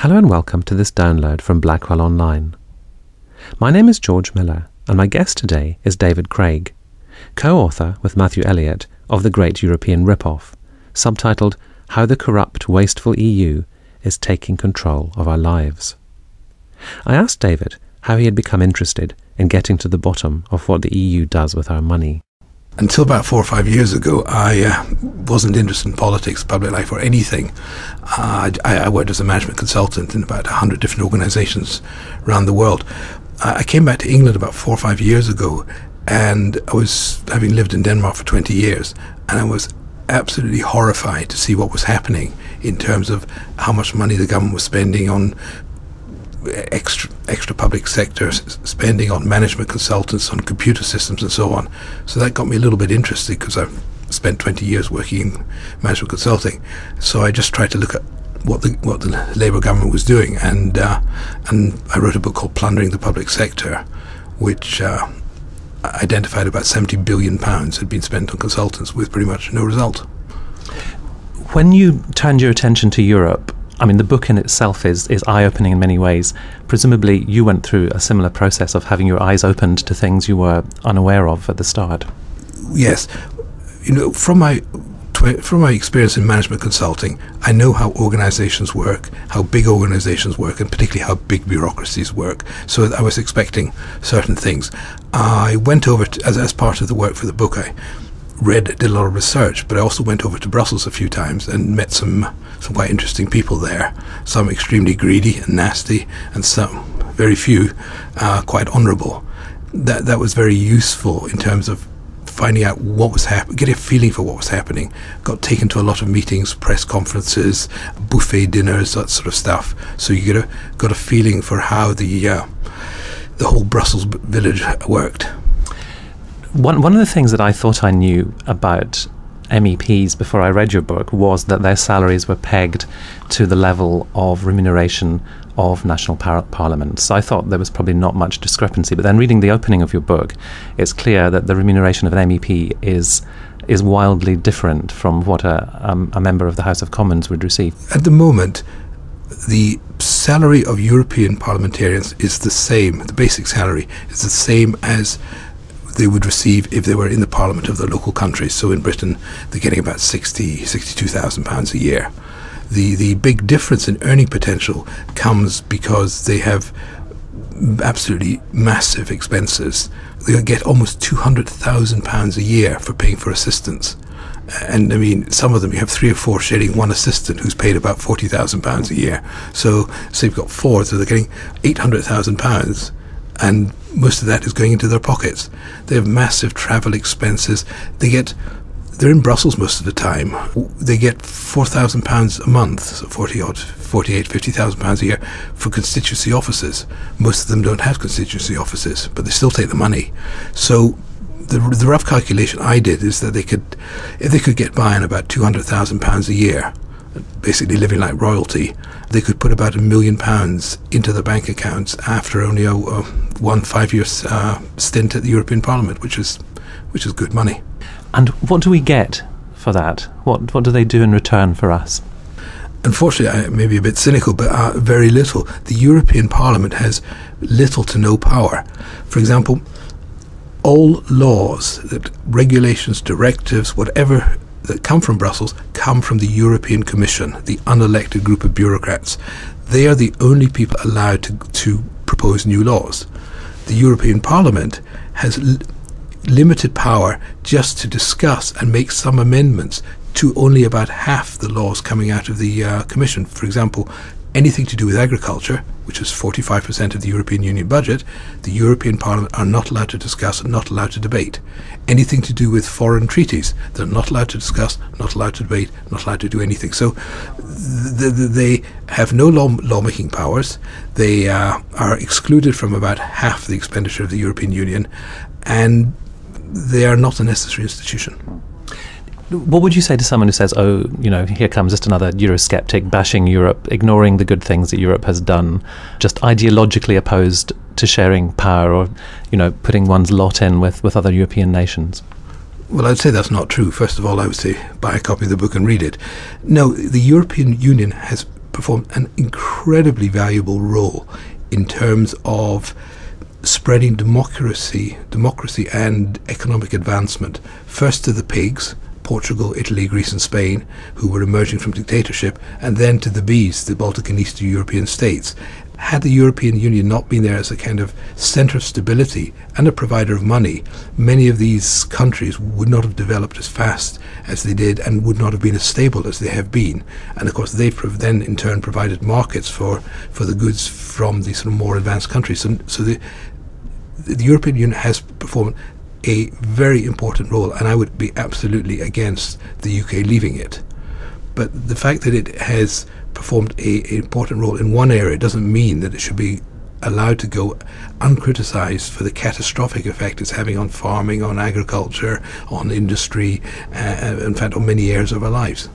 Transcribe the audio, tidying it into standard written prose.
Hello and welcome to this download from Blackwell Online. My name is George Miller, and my guest today is David Craig, co-author with Matthew Elliott of The Great European Rip-Off, subtitled How the Corrupt, Wasteful EU is Taking Control of Our Lives. I asked David how he had become interested in getting to the bottom of what the EU does with our money. Until about 4 or 5 years ago, I wasn't interested in politics, public life, or anything. I worked as a management consultant in about 100 different organisations around the world. I came back to England about 4 or 5 years ago, and I was having lived in Denmark for 20 years, and I was absolutely horrified to see what was happening in terms of how much money the government was spending on extra public sector spending, on management consultants, on computer systems and so on. So that got me a little bit interested because I've spent 20 years working in management consulting. So I just tried to look at what the Labour government was doing, and I wrote a book called Plundering the Public Sector, which identified about £70 billion had been spent on consultants with pretty much no result. When you turned your attention to Europe, I mean, the book in itself is eye-opening in many ways. Presumably, you went through a similar process of having your eyes opened to things you were unaware of at the start. Yes. From my experience in management consulting, I know how organizations work, how big organizations work, and particularly how big bureaucracies work. So I was expecting certain things. I went over to, as part of the work for the book, I did a lot of research, but I also went over to Brussels a few times and met some quite interesting people there. Some extremely greedy and nasty, and some, very few, quite honourable. That was very useful in terms of finding out what was happening, getting a feeling for what was happening. Got taken to a lot of meetings, press conferences, buffet dinners, that sort of stuff. So you got a feeling for how the whole Brussels village worked. One of the things that I thought I knew about MEPs before I read your book was that their salaries were pegged to the level of remuneration of national parliaments. So I thought there was probably not much discrepancy. But then reading the opening of your book, it's clear that the remuneration of an MEP is wildly different from what a member of the House of Commons would receive. At the moment, the salary of European parliamentarians is the same. The basic salary is the same as they would receive if they were in the parliament of their local countries. So in Britain, they're getting about £62,000 a year. The big difference in earning potential comes because they have absolutely massive expenses. They get almost £200,000 a year for paying for assistants. And I mean, some of them, you have 3 or 4 sharing one assistant who's paid about £40,000 a year. So you've got 4, so they're getting £800,000, and most of that is going into their pockets. They have massive travel expenses. They're in Brussels most of the time. They get £4,000 a month, so 50,000 pounds a year for constituency offices. Most of them don't have constituency offices, but they still take the money. So the rough calculation I did is that if they could get by on about £200,000 a year, basically living like royalty, they could put about £1 million into their bank accounts after only a 5-year stint at the European Parliament, which is good money. And what do we get for that? What do they do in return for us? Unfortunately, I may be a bit cynical, but very little. The European Parliament has little to no power. For example, all laws, regulations, directives, whatever that come from Brussels come from the European Commission, the unelected group of bureaucrats. They are the only people allowed to propose new laws. The European Parliament has limited power just to discuss and make some amendments to only about half the laws coming out of the Commission. For example, anything to do with agriculture, which is 45% of the European Union budget, the European Parliament are not allowed to discuss and not allowed to debate. Anything to do with foreign treaties, they're not allowed to discuss, not allowed to debate, not allowed to do anything. So they have no lawmaking powers. They are excluded from about half the expenditure of the European Union, and they are not a necessary institution. What would you say to someone who says, here comes just another Eurosceptic bashing Europe, ignoring the good things that Europe has done, just ideologically opposed to sharing power or, putting one's lot in with other European nations? Well, I'd say that's not true. First of all, I would say buy a copy of the book and read it. No, the European Union has performed an incredibly valuable role in terms of spreading democracy and economic advancement, first to the pigs, Portugal, Italy, Greece and Spain, who were emerging from dictatorship, and then to the bees, the Baltic and Eastern European states. Had the European Union not been there as a kind of centre of stability and a provider of money, many of these countries would not have developed as fast as they did and would not have been as stable as they have been. And of course they've then in turn provided markets for the goods from these sort of more advanced countries. So the European Union has performed a very important role, and I would be absolutely against the UK leaving it. But the fact that it has performed an important role in one area doesn't mean that it should be allowed to go uncriticised for the catastrophic effect it's having on farming, on agriculture, on industry, in fact on many areas of our lives.